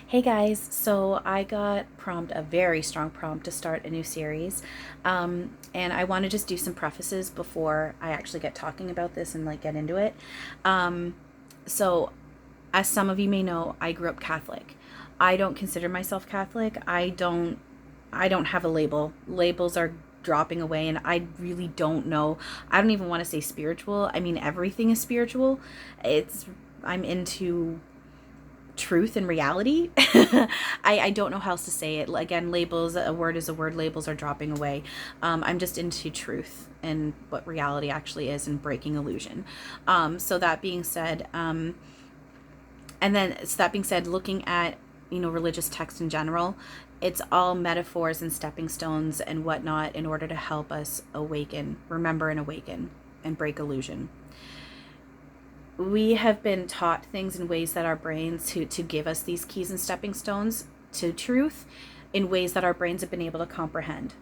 Hey guys, so I got a very strong prompt to start a new series. And I want to just do some prefaces before I actually get talking about this and like get into it. Um, so as some of you may know, I grew up Catholic. I don't consider myself Catholic. I don't have a label. Labels are dropping away and I really don't know. I don't even want to say spiritual. I mean everything is spiritual. It's I'm into truth and reality. I don't know how else to say it. Again, labels, a word is a word, labels are dropping away. I'm just into truth and what reality actually is and breaking illusion. So that being said, looking at, religious text in general, it's all metaphors and stepping stones and whatnot in order to help us awaken, remember and awaken and break illusion. We have been taught things in ways that our brains to give us these keys and stepping stones to truth in ways that our brains have been able to comprehend.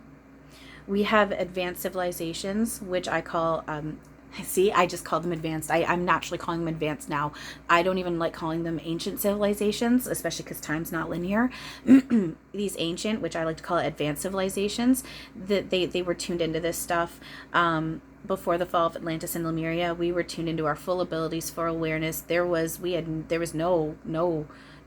We have advanced civilizations, which I call, I just call them advanced. I'm naturally calling them advanced now. I don't even like calling them ancient civilizations, especially because time's not linear. These ancient, which I like to call advanced civilizations, that they were tuned into this stuff. Before the fall of Atlantis and Lemuria, we were tuned into our full abilities for awareness. There was no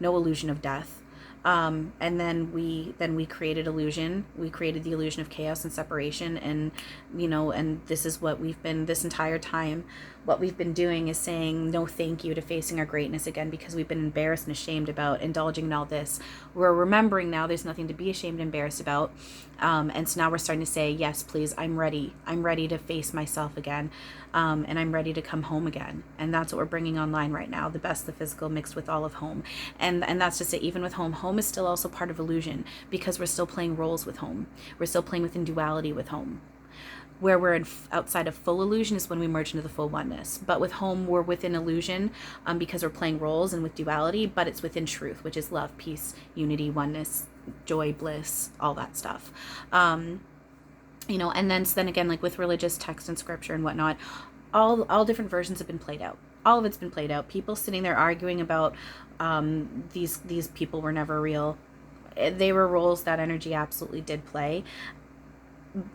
illusion of death. And then we created illusion. We created the illusion of chaos and separation, and and this is what we've been this entire time. What we've been doing is saying no thank you to facing our greatness again, because we've been embarrassed and ashamed about indulging in all this. We're remembering now there's nothing to be ashamed and embarrassed about. And so now we're starting to say, yes, please, I'm ready. I'm ready to face myself again. And I'm ready to come home again. And that's what we're bringing online right now. The best, the physical mixed with all of home. And that's just it. Even with home is still also part of illusion, because we're still playing roles with home. We're still playing within duality with home. Where we're outside of full illusion is when we merge into the full oneness. But with home, we're within illusion, because we're playing roles and with duality, but it's within truth, which is love, peace, unity, oneness, joy, bliss, all that stuff. And then again, like with religious text and scripture and whatnot, all different versions have been played out. All of it's been played out. People sitting there arguing about these people were never real. They were roles that energy absolutely did play.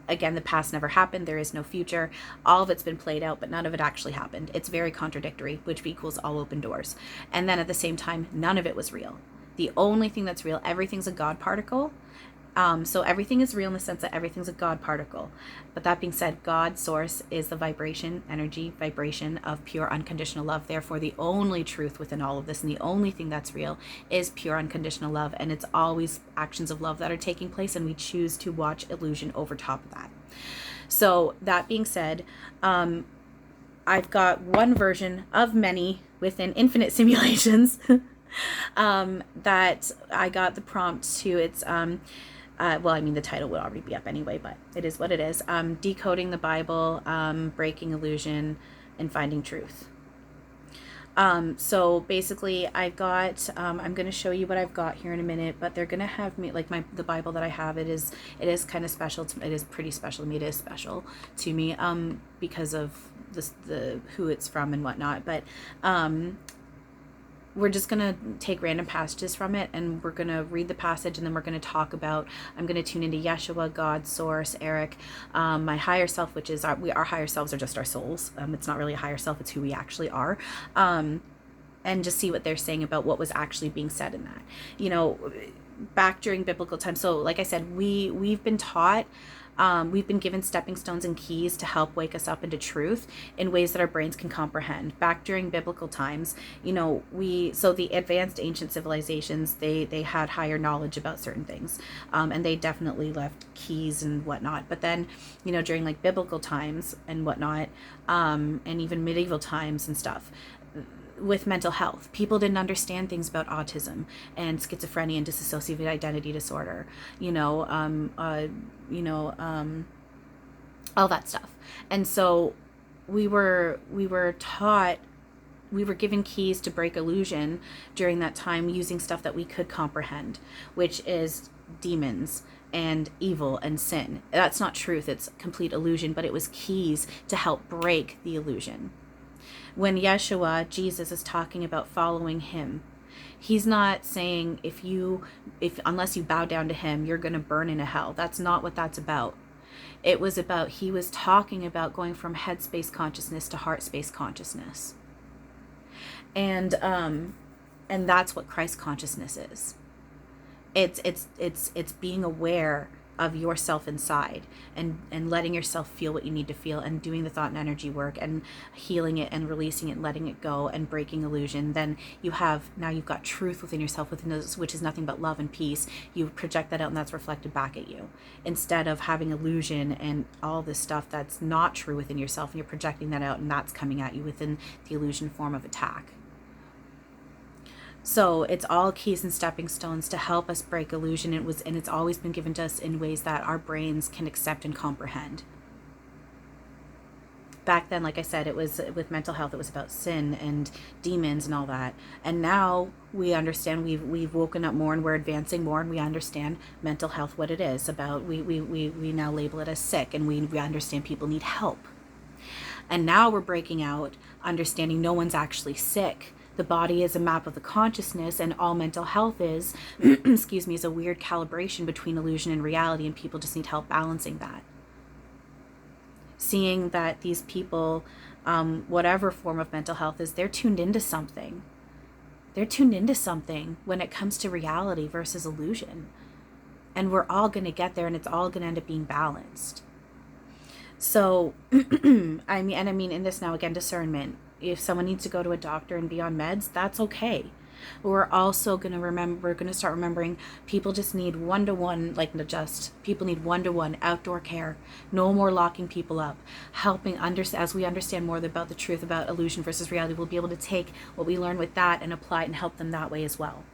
Again, the past never happened. There is no future. All of it's been played out, but none of it actually happened. It's very contradictory, which equals all open doors. And then at the same time, none of it was real. The only thing that's real, everything's a God particle. So everything is real in the sense that everything's a God particle. But that being said, God source is the energy vibration of pure unconditional love. Therefore, the only truth within all of this and the only thing that's real is pure unconditional love. And it's always actions of love that are taking place, and we choose to watch illusion over top of that. So that being said, I've got one version of many within infinite simulations that I got the prompt to. It's the title would already be up anyway, but it is what it is. Decoding the Bible, breaking illusion, and finding truth. So basically I'm going to show you what I've got here in a minute, but they're going to have me, like the Bible that I have, it is kind of special. It is pretty special to me. It is special to me, because of the who it's from and whatnot. But, we're just going to take random passages from it, and we're going to read the passage, and then we're going to talk about, I'm going to tune into Yeshua, God, Source, Erik, my higher self, which is our higher selves are just our souls. It's not really a higher self, it's who we actually are. And just see what they're saying about what was actually being said in that. Back during biblical times. So like I said, we've been taught, we've been given stepping stones and keys to help wake us up into truth in ways that our brains can comprehend. Back during biblical times, the advanced ancient civilizations, they had higher knowledge about certain things, and they definitely left keys and whatnot. But then, during like biblical times and whatnot, and even medieval times and stuff, with mental health, people didn't understand things about autism and schizophrenia and dissociative identity disorder, all that stuff. And so we were taught, we were given keys to break illusion during that time, using stuff that we could comprehend, which is demons and evil and sin. That's not truth, it's complete illusion, but it was keys to help break the illusion. When Yeshua, Jesus, is talking about following him, He's not saying unless you bow down to him, you're going to burn in a hell. That's not what that's about. It was about, he was talking about going from head space consciousness to heart space consciousness. And that's what Christ consciousness is. It's being aware of yourself inside and letting yourself feel what you need to feel and doing the thought and energy work and healing it and releasing it and letting it go and breaking illusion. Then you've got truth within yourself, which is nothing but love and peace. You project that out and that's reflected back at you, instead of having illusion and all this stuff that's not true within yourself, and you're projecting that out and that's coming at you within the illusion form of attack. So it's all keys and stepping stones to help us break illusion. It's always been given to us in ways that our brains can accept and comprehend. Back then, like I said, it was with mental health, it was about sin and demons and all that. And now we understand, we've woken up more and we're advancing more, and we understand mental health, what it is about. We now label it as sick, and we understand people need help. And now we're breaking out, understanding no one's actually sick. The body is a map of the consciousness, and all mental health is, is a weird calibration between illusion and reality, and people just need help balancing that. Seeing that these people, whatever form of mental health is, they're tuned into something. They're tuned into something when it comes to reality versus illusion. And we're all going to get there, and it's all going to end up being balanced. So, I mean, in this now, again, discernment. If someone needs to go to a doctor and be on meds, that's okay. We're also going to start remembering people just need one-to-one, people need one-to-one outdoor care. No more locking people up. Helping as we understand more about the truth about illusion versus reality, we'll be able to take what we learn with that and apply it and help them that way as well.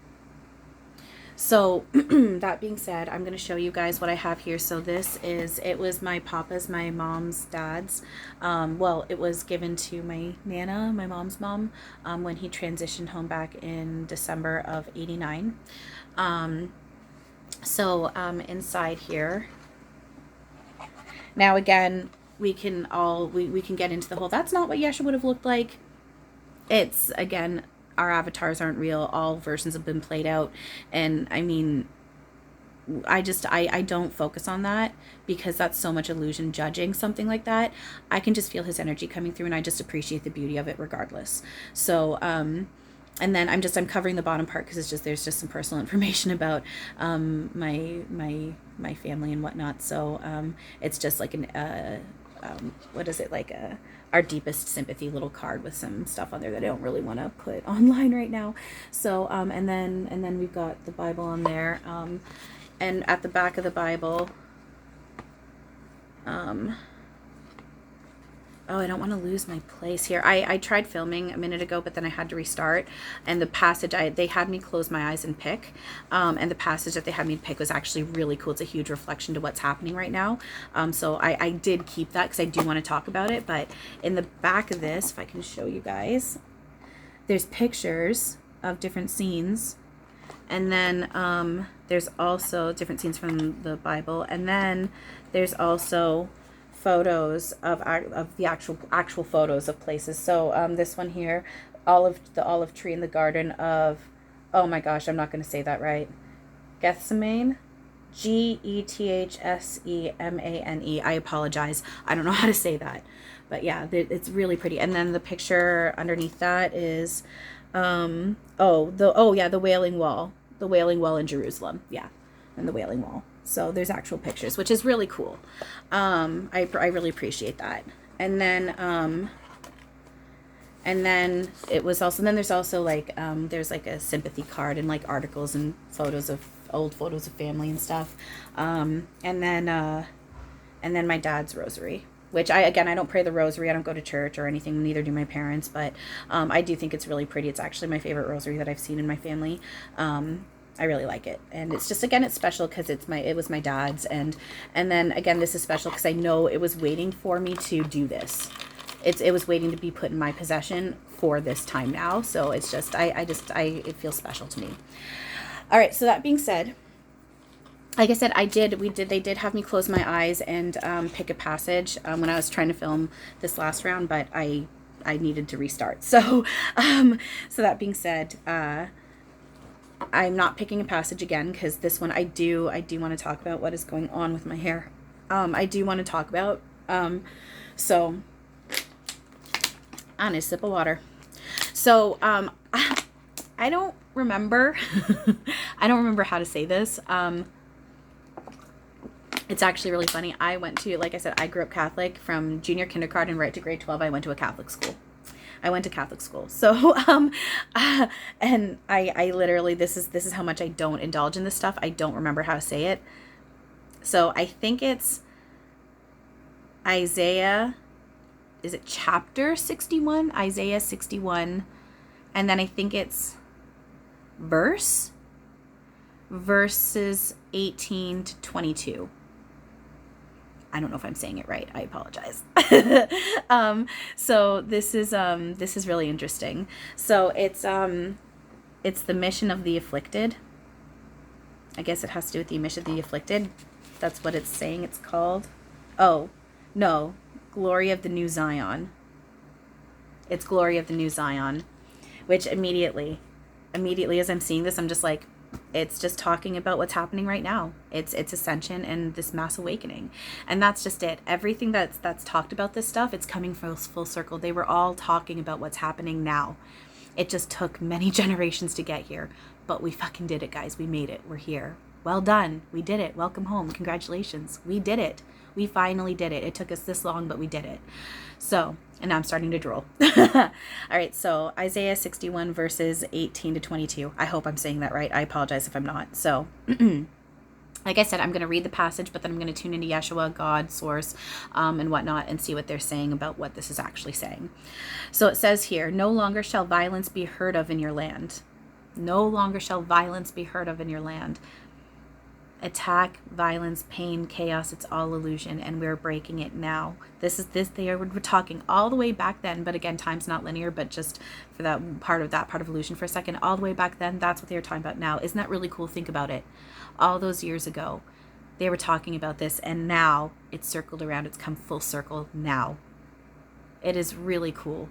So that being said, I'm going to show you guys what I have here. So it was my papa's, my mom's dad's. It was given to my Nana, my mom's mom, when he transitioned home back in December of '89. Inside here, now again, we can get into the whole, that's not what Yeshua would have looked like. It's, again, our avatars aren't real. All versions have been played out. And I mean, I don't focus on that, because that's so much illusion judging something like that. I can just feel his energy coming through, and I just appreciate the beauty of it regardless. So, and then I'm covering the bottom part because there's just some personal information about my family and whatnot. So it's just like our deepest sympathy little card with some stuff on there that I don't really want to put online right now. So and then we've got the Bible on there, and at the back of the Bible, I don't want to lose my place here. I tried filming a minute ago, but then I had to restart. And the passage, they had me close my eyes and pick. And the passage that they had me pick was actually really cool. It's a huge reflection to what's happening right now. So I did keep that because I do want to talk about it. But in the back of this, if I can show you guys, there's pictures of different scenes. And then there's also different scenes from the Bible. And then there's also photos of the actual photos of places. So this one here, the olive tree in the garden of, oh my gosh, I'm not going to say that right, Gethsemane, Gethsemane. I apologize, I don't know how to say that, but yeah, it's really pretty. And then the picture underneath that is the Wailing Wall in Jerusalem, and the Wailing Wall. So there's actual pictures, which is really cool. I really appreciate that. And then it was also, then there's also there's like a sympathy card and like articles and old photos of family and stuff. And then my dad's rosary, which I don't pray the rosary. I don't go to church or anything. Neither do my parents, but I do think it's really pretty. It's actually my favorite rosary that I've seen in my family. I really like it, and it's just, again, it's special because it was my dad's, and then again, this is special because I know it was waiting for me to do this. It was waiting to be put in my possession for this time now. So it's just it feels special to me. All right. So that being said, like I said, they did have me close my eyes and pick a passage when I was trying to film this last round, but I needed to restart. So so that being said, I'm not picking a passage again because this one I do want to talk about what is going on with my hair. I do want to talk about. So, on a sip of water. So, I don't remember. I don't remember how to say this. It's actually really funny. I went to, like I said, I grew up Catholic from junior kindergarten right to grade 12. I went to a Catholic school. So, and I literally, this is how much I don't indulge in this stuff. I don't remember how to say it. So I think it's Isaiah, is it chapter 61? Isaiah 61. And then I think it's verses 18 to 22. I don't know if I'm saying it right. I apologize. So this is really interesting. So it's the mission of the afflicted. I guess it has to do with the mission of the afflicted. That's what it's saying it's called. Oh, no. Glory of the New Zion. It's Glory of the New Zion. Which immediately as I'm seeing this, I'm just like, it's just talking about what's happening right now. It's ascension and this mass awakening. And that's just it. Everything that's talked about this stuff, it's coming full circle. They were all talking about what's happening now. It just took many generations to get here. But we fucking did it, guys. We made it. We're here. Well done. We did it. Welcome home. Congratulations. We did it. We finally did it. It took us this long, but we did it. So, and now I'm starting to drool. All right, so Isaiah 61 verses 18 to 22. I hope I'm saying that right. I apologize if I'm not. So, like I said, I'm going to read the passage, but then I'm going to tune into Yeshua, God, source, and whatnot, and see what they're saying about what this is actually saying. So it says here, no longer shall violence be heard of in your land. No longer shall violence be heard of in your land. Attack, violence, pain, chaos, it's all illusion, and we're breaking it now. We're talking all the way back then, but again, time's not linear, but just for that part of illusion for a second, all the way back then, that's what they were talking about now. Isn't that really cool? Think about it. All those years ago, they were talking about this, and now it's circled around, it's come full circle now. It is really cool.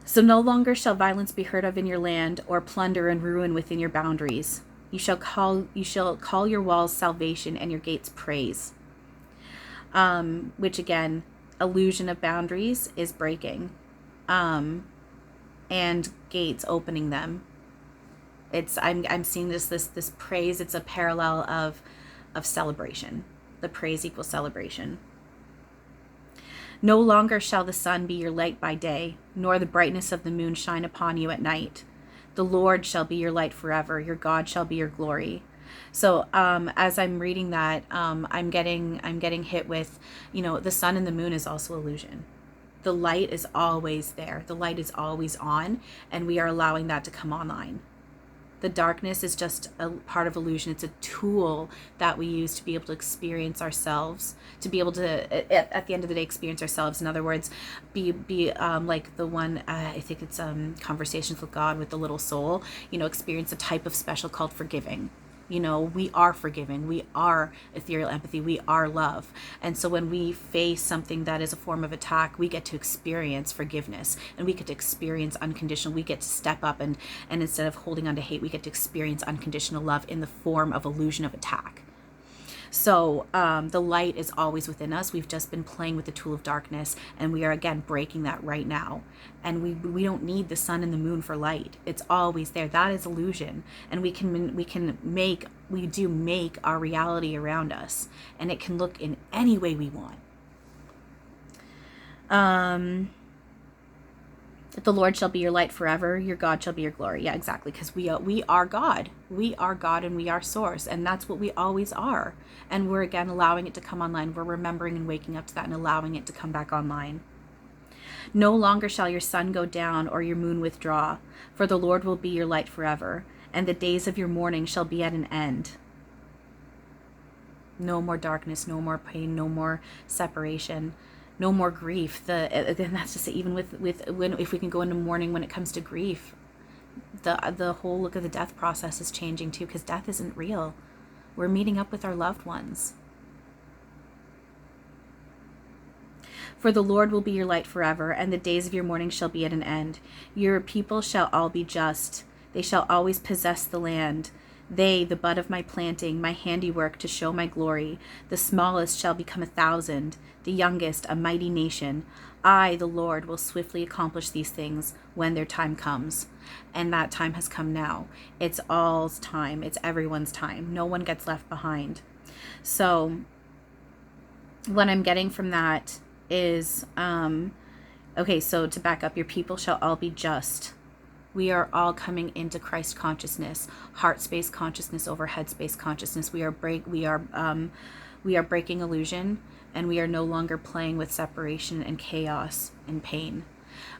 So no longer shall violence be heard of in your land, or plunder and ruin within your boundaries. You shall call your walls salvation and your gates praise. Which again, illusion of boundaries is breaking, and gates opening them. I'm seeing this praise. It's a parallel of celebration. The praise equals celebration. No longer shall the sun be your light by day, nor the brightness of the moon shine upon you at night. The Lord shall be your light forever. Your God shall be your glory. So as I'm reading that, I'm getting hit with, the sun and the moon is also illusion. The light is always there. The light is always on, and we are allowing that to come online. The darkness is just a part of illusion. It's a tool that we use to be able to experience ourselves, to be able to, at the end of the day, experience ourselves. In other words, be like the one, I think it's Conversations with God with the little soul, experience a type of special called forgiving. We are forgiving. We are ethereal empathy. We are love. And so when we face something that is a form of attack, we get to experience forgiveness, and we get to experience unconditional. We get to step up and instead of holding on to hate, we get to experience unconditional love in the form of illusion of attack. So the light is always within us. We've just been playing with the tool of darkness, and we are again breaking that right now. And we don't need the sun and the moon for light. It's always there. That is illusion, and we do make our reality around us, and it can look in any way we want. The Lord shall be your light forever. Your God shall be your glory. Yeah, exactly. Because we are God. We are God, and we are source. And that's what we always are. And we're, again, allowing it to come online. We're remembering and waking up to that and allowing it to come back online. No longer shall your sun go down or your moon withdraw, for the Lord will be your light forever, and the days of your mourning shall be at an end. No more darkness, no more pain, no more separation. No more grief. And that's just even if we can go into mourning when it comes to grief, the whole look of the death process is changing too, because death isn't real. We're meeting up with our loved ones. For the Lord will be your light forever, and the days of your mourning shall be at an end. Your people shall all be just. They shall always possess the land. They, the bud of my planting, my handiwork to show my glory. The smallest shall become 1,000, the youngest a mighty nation. I, the Lord, will swiftly accomplish these things when their time comes. And that time has come now. It's all's time. It's everyone's time. No one gets left behind. So what I'm getting from that is, okay, so to back up, your people shall all be just. We are all coming into Christ consciousness, heart space consciousness over head space consciousness. We are breaking illusion, and we are no longer playing with separation and chaos and pain.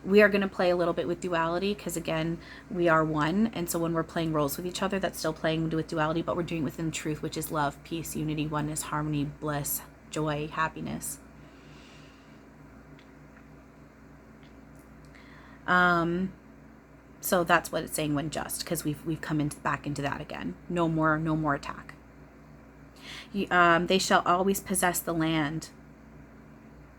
We are going to play a little bit with duality because, again, we are one. And so when we're playing roles with each other, that's still playing with duality, but we're doing it within truth, which is love, peace, unity, oneness, harmony, bliss, joy, happiness. So that's what it's saying when just, because we've come back into that again. No more attack. They shall always possess the land.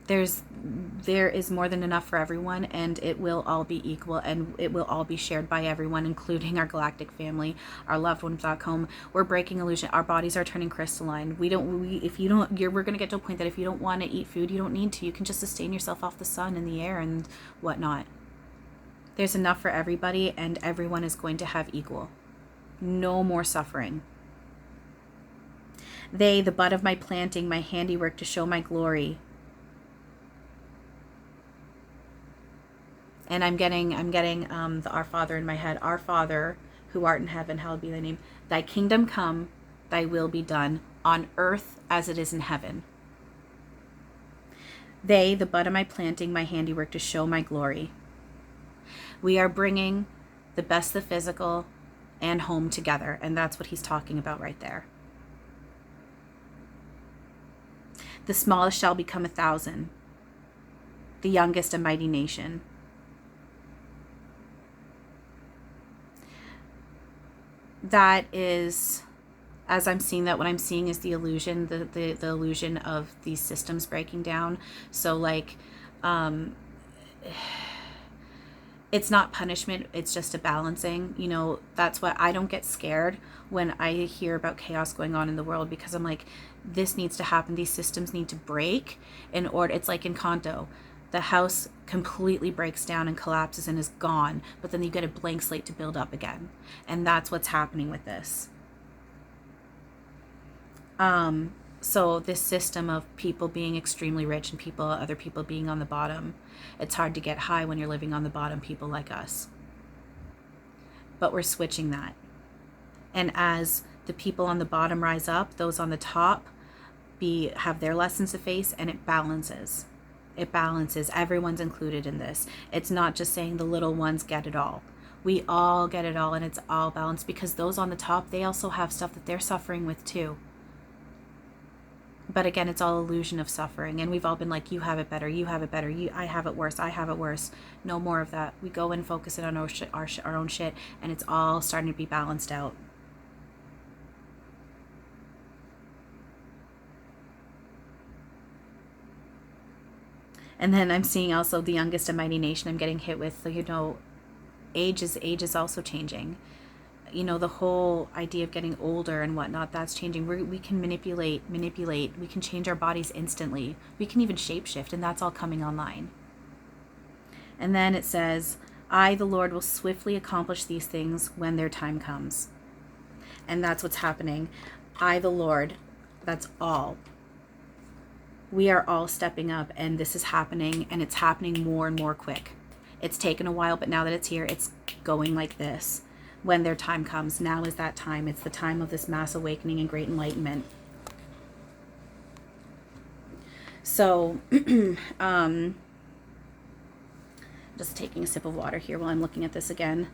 There is more than enough for everyone, and it will all be equal, and it will all be shared by everyone, including our galactic family, our loved ones back home. We're breaking illusion. Our bodies are turning crystalline. We're going to get to a point that if you don't want to eat food, you don't need to. You can just sustain yourself off the sun and the air and whatnot. There's enough for everybody, and everyone is going to have equal. No more suffering. They, the bud of my planting, my handiwork to show my glory. And I'm getting the Our Father in my head. Our Father, who art in heaven, hallowed be thy name. Thy kingdom come, thy will be done, on earth as it is in heaven. They, the bud of my planting, my handiwork to show my glory. We are bringing the best of physical and home together, and that's what he's talking about right there. The smallest shall become 1,000, the youngest a mighty nation. That is, as I'm seeing that, what I'm seeing is the illusion, the illusion of these systems breaking down. So like, it's not punishment, it's just a balancing. You know, that's why I don't get scared when I hear about chaos going on in the world, because I'm like, this needs to happen. These systems need to break in order. It's like in Kanto. The house completely breaks down and collapses and is gone, but then you get a blank slate to build up again. And that's what's happening with this. So this system of people being extremely rich and other people being on the bottom, it's hard to get high when you're living on the bottom, people like us. But we're switching that. And as the people on the bottom rise up, those on the top have their lessons to face, and it balances. It balances. Everyone's included in this. It's not just saying the little ones get it all. We all get it all, and it's all balanced, because those on the top, they also have stuff that they're suffering with too. But again, it's all illusion of suffering, and we've all been like, you have it better, you have it better, I have it worse, I have it worse. No more of that. We go and focus it on our own shit, and it's all starting to be balanced out. And then I'm seeing also the youngest a mighty nation. I'm getting hit with, age is also changing. The whole idea of getting older and whatnot, that's changing. We can manipulate. We can change our bodies instantly. We can even shapeshift, and that's all coming online. And then it says, I, the Lord, will swiftly accomplish these things when their time comes. And that's what's happening. I, the Lord, that's all. We are all stepping up, and this is happening, and it's happening more and more quick. It's taken a while, but now that it's here, it's going like this. When their time comes, now is that time. It's the time of this mass awakening and great enlightenment. So, just taking a sip of water here while I'm looking at this again.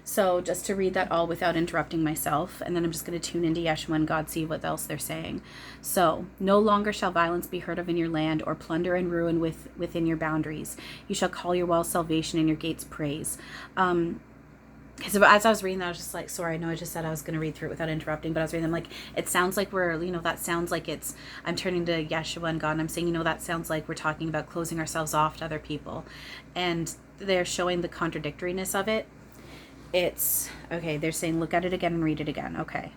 So just to read that all without interrupting myself, and then I'm just going to tune into Yeshua and God, see what else they're saying. So, no longer shall violence be heard of in your land, or plunder and ruin within your boundaries. You shall call your walls salvation and your gates praise. because as I was reading that, I was just like, sorry, I know I just said I was going to read through it without interrupting, but I was reading them like, it sounds like we're, that sounds like it's, I'm turning to Yeshua and God, and I'm saying, that sounds like we're talking about closing ourselves off to other people. And they're showing the contradictoriness of it. It's, okay, they're saying, look at it again and read it again. Okay.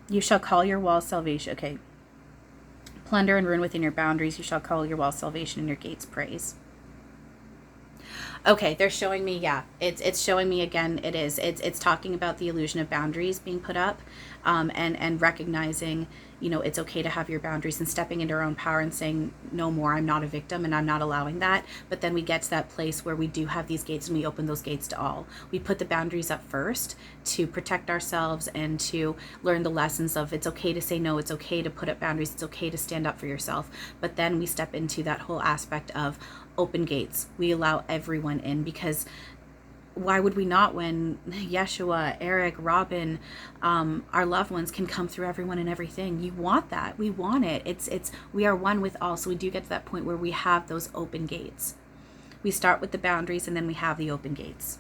You shall call your walls salvation. Okay. Plunder and ruin within your boundaries. You shall call your walls salvation and your gates praise. Okay, they're showing me, yeah, it's showing me again, it's talking about the illusion of boundaries being put up, and recognizing, it's okay to have your boundaries and stepping into our own power and saying, no more, I'm not a victim and I'm not allowing that. But then we get to that place where we do have these gates and we open those gates to all. We put the boundaries up first to protect ourselves and to learn the lessons of it's okay to say no, it's okay to put up boundaries, it's okay to stand up for yourself. But then we step into that whole aspect of open gates. We allow everyone in, because why would we not, when Yeshua, Erik, Robin, our loved ones can come through everyone and everything? You want that. We want it. It's we are one with all. So we do get to that point where we have those open gates. We start with the boundaries and then we have the open gates.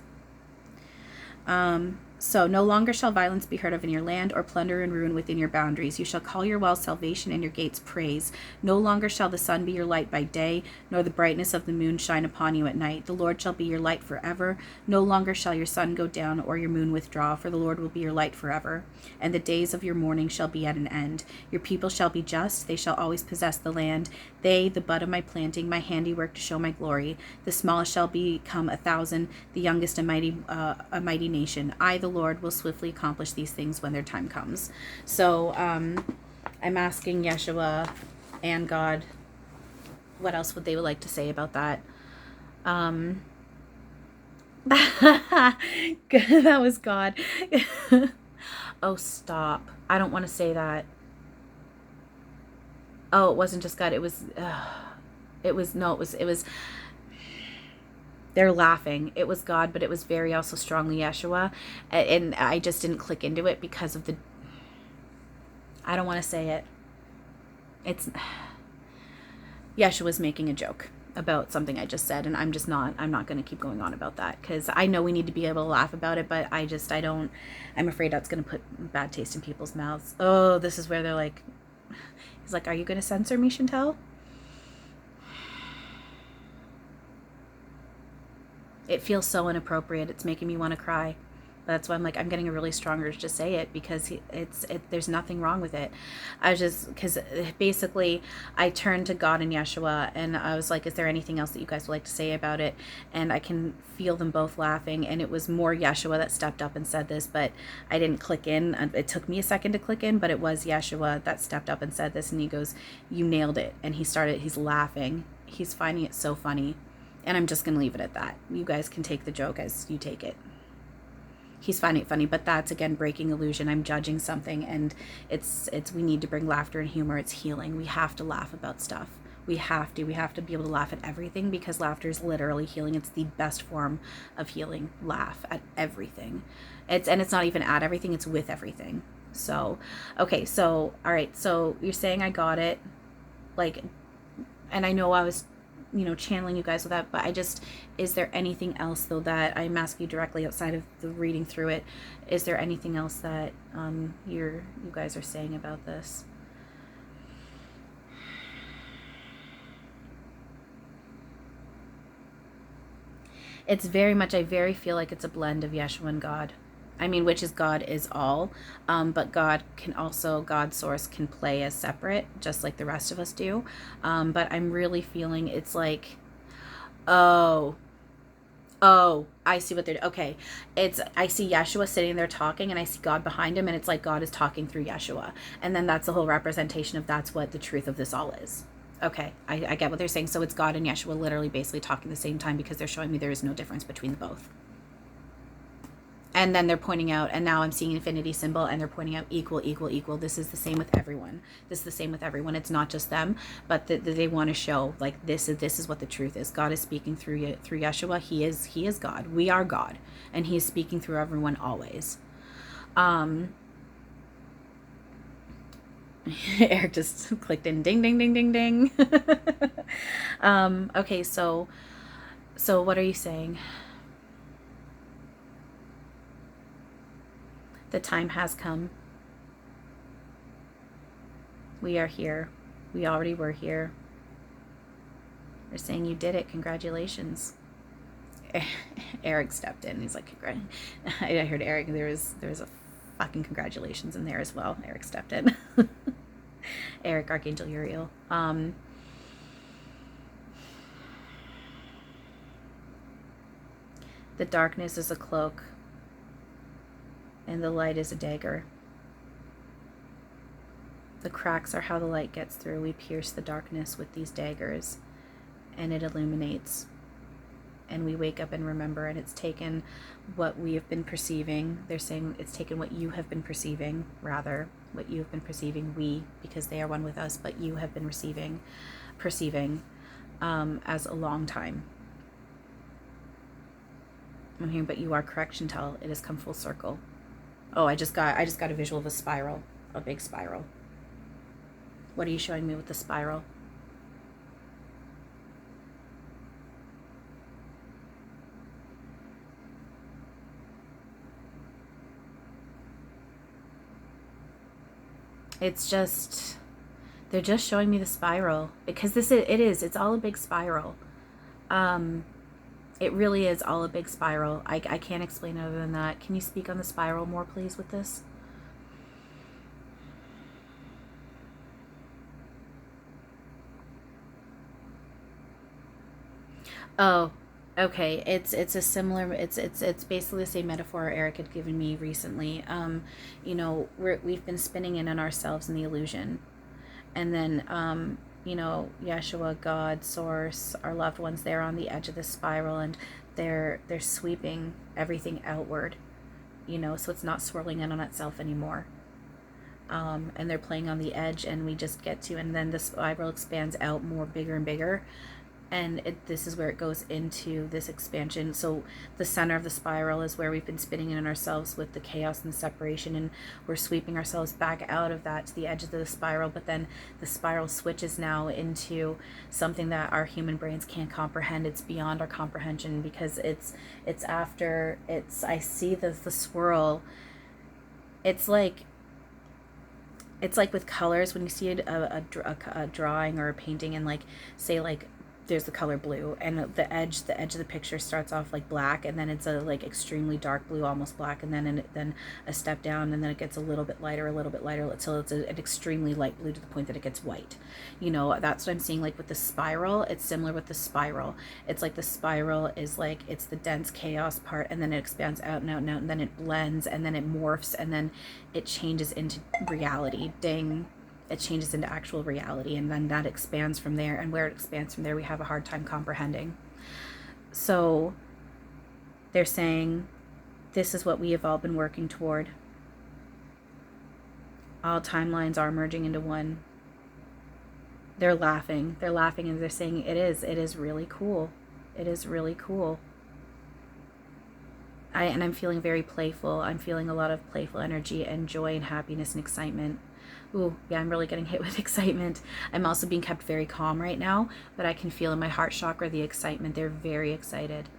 So no longer shall violence be heard of in your land, or plunder and ruin within your boundaries. You shall call your wells salvation and your gates praise. No longer shall the sun be your light by day, nor the brightness of the moon shine upon you at night. The Lord shall be your light forever. No longer shall your sun go down or your moon withdraw, for the Lord will be your light forever. And the days of your mourning shall be at an end. Your people shall be just. They shall always possess the land. They, the bud of my planting, my handiwork to show my glory. The smallest shall become 1,000, the youngest a mighty nation. I, the Lord, will swiftly accomplish these things when their time comes. So I'm asking Yeshua and God, what else would they like to say about that? That was God. Oh, stop. I don't want to say that. Oh, it wasn't just God. It was they're laughing. It was God, but it was very also strongly Yeshua. And I just didn't click into it because of I don't want to say it. It's Yeshua's making a joke about something I just said, and I'm not going to keep going on about that, because I know we need to be able to laugh about it, but I'm afraid that's going to put bad taste in people's mouths. Oh, this is where they're like, he's like, are you going to censor me, Chantal? It feels so inappropriate. It's making me want to cry. That's why I'm like, I'm getting a really strong urge to say it, because there's nothing wrong with it. Because basically I turned to God and Yeshua and I was like, is there anything else that you guys would like to say about it? And I can feel them both laughing, and it was more Yeshua that stepped up and said this, but I didn't click in. It took me a second to click in, but it was Yeshua that stepped up and said this, and he goes, you nailed it. And he's laughing. He's finding it so funny. And I'm just going to leave it at that. You guys can take the joke as you take it. He's finding it funny, but that's, again, breaking illusion. I'm judging something, and we need to bring laughter and humor. It's healing. We have to laugh about stuff. We have to be able to laugh at everything, because laughter is literally healing. It's the best form of healing. Laugh at everything. It's not even at everything, it's with everything. So, okay, so, all right, so you're saying I got it, like, and I know I was channeling you guys with that, but is there anything else though that I'm asking you directly outside of the reading through it? Is there anything else that you guys are saying about this? It's very much, I very feel like it's a blend of Yeshua and God. I mean, which is God is all, but God source can play as separate, just like the rest of us do. But I'm really feeling it's like, oh, I see what they're, okay. I see Yeshua sitting there talking, and I see God behind him, and it's like God is talking through Yeshua. And then that's the whole representation of that's what the truth of this all is. Okay, I get what they're saying. So it's God and Yeshua literally basically talking at the same time, because they're showing me there is no difference between the both. And then they're pointing out, and now I'm seeing infinity symbol, and they're pointing out equal. This is the same with everyone. It's not just them, but they want to show, like, this is what the truth is. God is speaking through Yeshua. He is God. We are God, and he is speaking through everyone always. Erik just clicked in, ding, ding, ding, ding, ding. Okay, so what are you saying? The time has come. We are here. We already were here. They're saying you did it. Congratulations. Erik stepped in. He's like, I heard Erik. There was a fucking congratulations in there as well. Erik stepped in. Erik, Archangel Uriel. The darkness is a cloak, and the light is a dagger. The cracks are how the light gets through. We pierce the darkness with these daggers, and it illuminates. And we wake up and remember, and it's taken what we have been perceiving. They're saying it's taken what you have been perceiving, rather, what you have been perceiving, we, because they are one with us, but you have been perceiving as a long time. I'm hearing, but you are correct, Chantal. It has come full circle. Oh, I just got a visual of a spiral, a big spiral. What are you showing me with the spiral? It's just, they're just showing me the spiral, because it's all a big spiral. It really is all a big spiral. I can't explain other than that. Can you speak on the spiral more, please, with this? Oh, okay. It's a similar. It's basically the same metaphor Erik had given me recently. You know, we've been spinning in on ourselves in the illusion, and then you know, Yeshua, God, Source, our loved ones, they're on the edge of the spiral, and they're sweeping everything outward. You know, so it's not swirling in on itself anymore. And they're playing on the edge, and we just get to, and then the spiral expands out more, bigger and bigger. And this is where it goes into this expansion. So the center of the spiral is where we've been spinning in on ourselves with the chaos and the separation, and we're sweeping ourselves back out of that to the edge of the spiral. But then the spiral switches now into something that our human brains can't comprehend. It's beyond our comprehension, because I see the swirl. It's like with colors, when you see a drawing or a painting, and like, say, like, there's the color blue, and the edge of the picture starts off like black, and then it's a like extremely dark blue, almost black, and then a step down, and then it gets a little bit lighter until it's an extremely light blue to the point that it gets white. You know, that's what I'm seeing. Like with the spiral, it's similar with the spiral. It's like the spiral is like, it's the dense chaos part, and then it expands out and out and out, and then it blends, and then it morphs, and then it changes into reality. Ding. It changes into actual reality, and then that expands from there, and where it expands from there, we have a hard time comprehending. So they're saying this is what we have all been working toward. All timelines are merging into one. They're laughing, and they're saying it is really cool. It is really cool. I'm feeling very playful. I'm feeling a lot of playful energy and joy and happiness and excitement. Ooh, yeah, I'm really getting hit with excitement. I'm also being kept very calm right now, but I can feel in my heart chakra the excitement. They're very excited.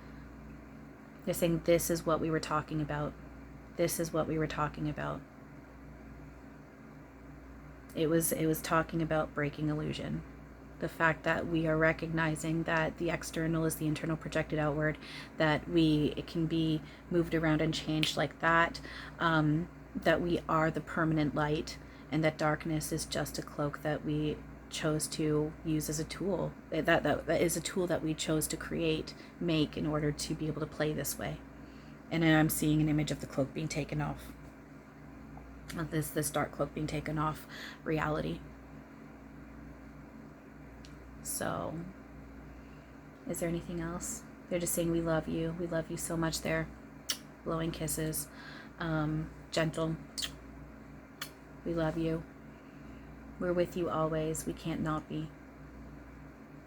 They're saying this is what we were talking about. This is what we were talking about. It was talking about breaking illusion. The fact that we are recognizing that the external is the internal projected outward, that it can be moved around and changed like that, that we are the permanent light, and that darkness is just a cloak that we chose to use as a tool. That is a tool that we chose to make in order to be able to play this way. And then I'm seeing an image of the cloak being taken off. This dark cloak being taken off reality. So, is there anything else? They're just saying we love you. We love you so much. They're blowing kisses. Gentle. We love you. We're with you always. We can't not be.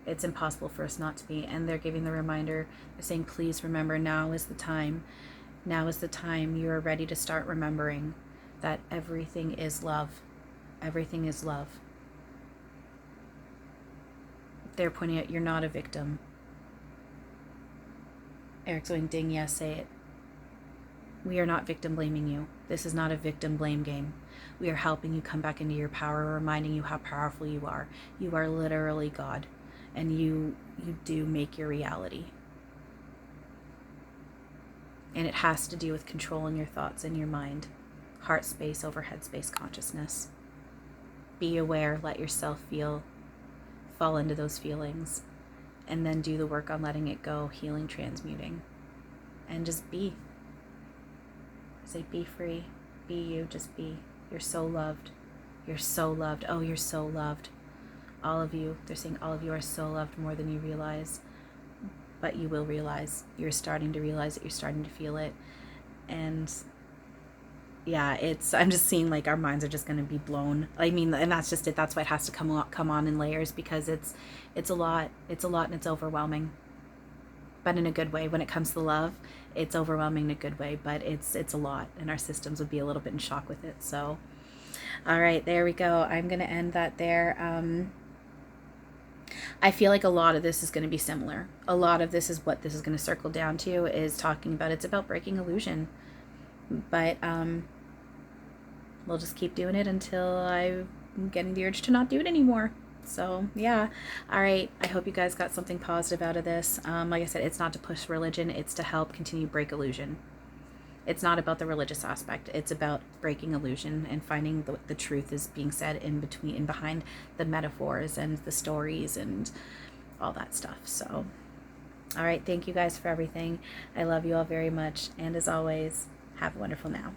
It's impossible for us not to be. And they're giving the reminder. They're saying, please remember, now is the time. Now is the time. You are ready to start remembering that everything is love. Everything is love. They're pointing out you're not a victim. Erik's going, ding, yes, say it. We are not victim blaming you. This is not a victim blame game. We are helping you come back into your power, reminding you how powerful you are. You are literally God, and you do make your reality. And it has to do with controlling your thoughts and your mind. Heart space over head space consciousness. Be aware, let yourself feel, fall into those feelings, and then do the work on letting it go, healing, transmuting. And just be. Say, be free, be you, just be. You're so loved. You're so loved. Oh, you're so loved. All of you, they're saying all of you are so loved more than you realize. But you will realize. You're starting to realize it. You're starting to feel it. And yeah, I'm just seeing like our minds are just going to be blown. I mean, and that's just it. That's why it has to come on in layers, because it's a lot. It's a lot, and it's overwhelming. But in a good way. When it comes to love, it's overwhelming in a good way, but it's a lot, and our systems would be a little bit in shock with it. So, all right, there we go. I'm going to end that there. I feel like a lot of this is going to be similar. A lot of this is what this is going to circle down to, is talking about, it's about breaking illusion. But we'll just keep doing it until I'm getting the urge to not do it anymore. So yeah, all right, I hope you guys got something positive out of this. Like I said, it's not to push religion, it's to help continue break illusion. It's not about the religious aspect, it's about breaking illusion and finding the truth is being said in between and behind the metaphors and the stories and all that stuff. So all right, thank you guys for everything. I love you all very much, and as always, have a wonderful now.